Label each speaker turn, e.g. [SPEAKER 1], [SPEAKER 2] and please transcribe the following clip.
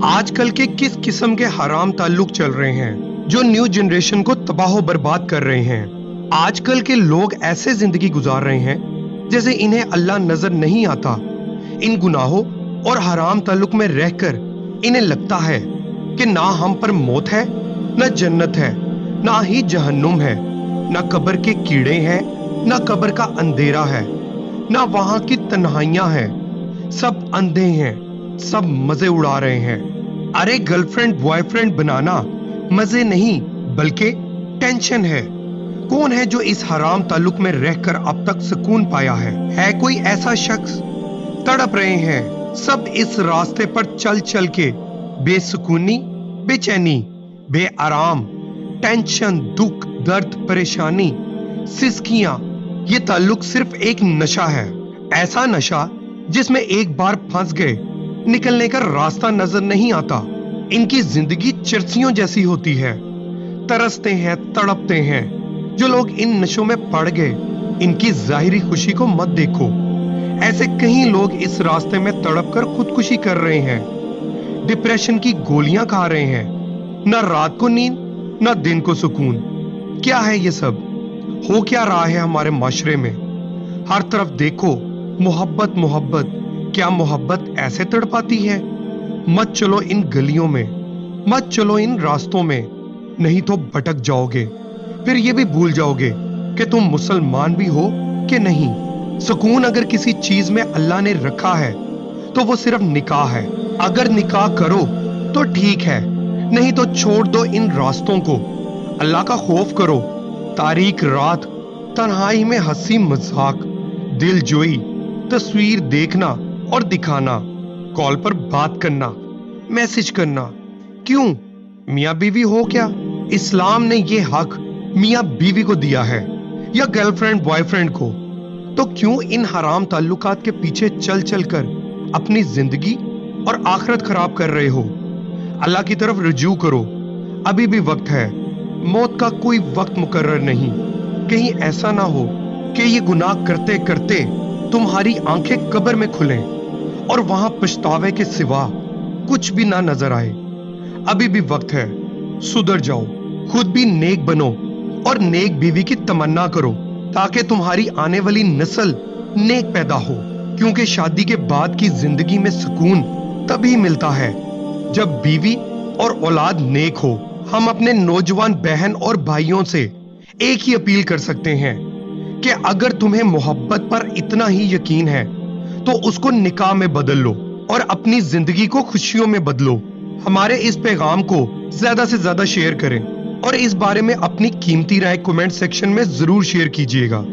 [SPEAKER 1] آج کل کے کس قسم کے حرام تعلق چل رہے ہیں جو نیو جنریشن کو تباہ و برباد کر رہے ہیں۔ آج کل کے لوگ ایسے زندگی گزار رہے ہیں جیسے انہیں اللہ نظر نہیں آتا۔ ان گناہوں اور حرام تعلق میں رہ کر انہیں لگتا ہے کہ نہ ہم پر موت ہے، نہ جنت ہے، نہ ہی جہنم ہے، نہ قبر کے کیڑے ہیں، نہ قبر کا اندھیرا ہے، نہ وہاں کی تنہائیاں ہیں۔ سب اندھے ہیں، سب مزے اڑا رہے ہیں۔ ارے گرل فرینڈ بوائے فرینڈ بنانا مزے نہیں بلکہ ٹینشن ہے۔ کون ہے جو اس حرام تعلق میں رہ کر اب تک سکون پایا ہے کوئی ایسا شخص؟ تڑپ رہے ہیں سب اس راستے پر چل چل کے، بے سکونی، بے چینی، بے آرام، ٹینشن، دکھ، درد، پریشانی، سسکیاں۔ یہ تعلق صرف ایک نشہ ہے، ایسا نشہ جس میں ایک بار پھنس گئے نکلنے کا راستہ نظر نہیں آتا۔ ان کی زندگی چرسیوں جیسی ہوتی ہے، ترستے ہیں، تڑپتے ہیں۔ جو لوگ ان نشوں میں پڑ گئے ان کی ظاہری خوشی کو مت دیکھو، ایسے کئی لوگ اس راستے میں تڑپ کر خودکشی کر رہے ہیں، ڈپریشن کی گولیاں کھا رہے ہیں۔ نہ رات کو نیند، نہ دن کو سکون۔ کیا ہے یہ سب؟ ہو کیا رہا ہے ہمارے معاشرے میں؟ ہر طرف دیکھو محبت محبت۔ کیا محبت ایسے تڑپاتی ہے؟ مت چلو ان گلیوں میں، مت چلو ان راستوں میں، نہیں تو بھٹک جاؤ گے۔ پھر یہ بھی بھول جاؤ گے کہ تم مسلمان بھی ہو کہ نہیں۔ سکون اگر کسی چیز میں اللہ نے رکھا ہے تو وہ صرف نکاح ہے۔ اگر نکاح کرو تو ٹھیک ہے، نہیں تو چھوڑ دو ان راستوں کو۔ اللہ کا خوف کرو۔ تاریک رات، تنہائی میں ہنسی مذاق، دل جوئی، تصویر دیکھنا اور دکھانا، کال پر بات کرنا، میسج کرنا۔ کیوں؟ میاں بیوی ہو کیا؟ اسلام نے یہ حق میاں بیوی کو دیا ہے یا گرل فرینڈ بوائے فرینڈ کو؟ تو کیوں ان حرام تعلقات کے پیچھے چل چل کر اپنی زندگی اور آخرت خراب کر رہے ہو؟ اللہ کی طرف رجوع کرو، ابھی بھی وقت ہے۔ موت کا کوئی وقت مقرر نہیں۔ کہیں ایسا نہ ہو کہ یہ گناہ کرتے کرتے تمہاری آنکھیں قبر میں کھلیں اور وہاں پچھتاوے کے سوا کچھ بھی نہ نظر آئے۔ ابھی بھی وقت ہے، سدھر جاؤ، خود بھی نیک بنو اور نیک بیوی کی تمنا کرو تاکہ تمہاری آنے والی نسل نیک پیدا ہو، کیونکہ شادی کے بعد کی زندگی میں سکون تبھی ملتا ہے جب بیوی اور اولاد نیک ہو۔ ہم اپنے نوجوان بہن اور بھائیوں سے ایک ہی اپیل کر سکتے ہیں کہ اگر تمہیں محبت پر اتنا ہی یقین ہے تو اس کو نکاح میں بدل لو اور اپنی زندگی کو خوشیوں میں بدلو۔ ہمارے اس پیغام کو زیادہ سے زیادہ شیئر کریں اور اس بارے میں اپنی قیمتی رائے کمنٹ سیکشن میں ضرور شیئر کیجیے گا۔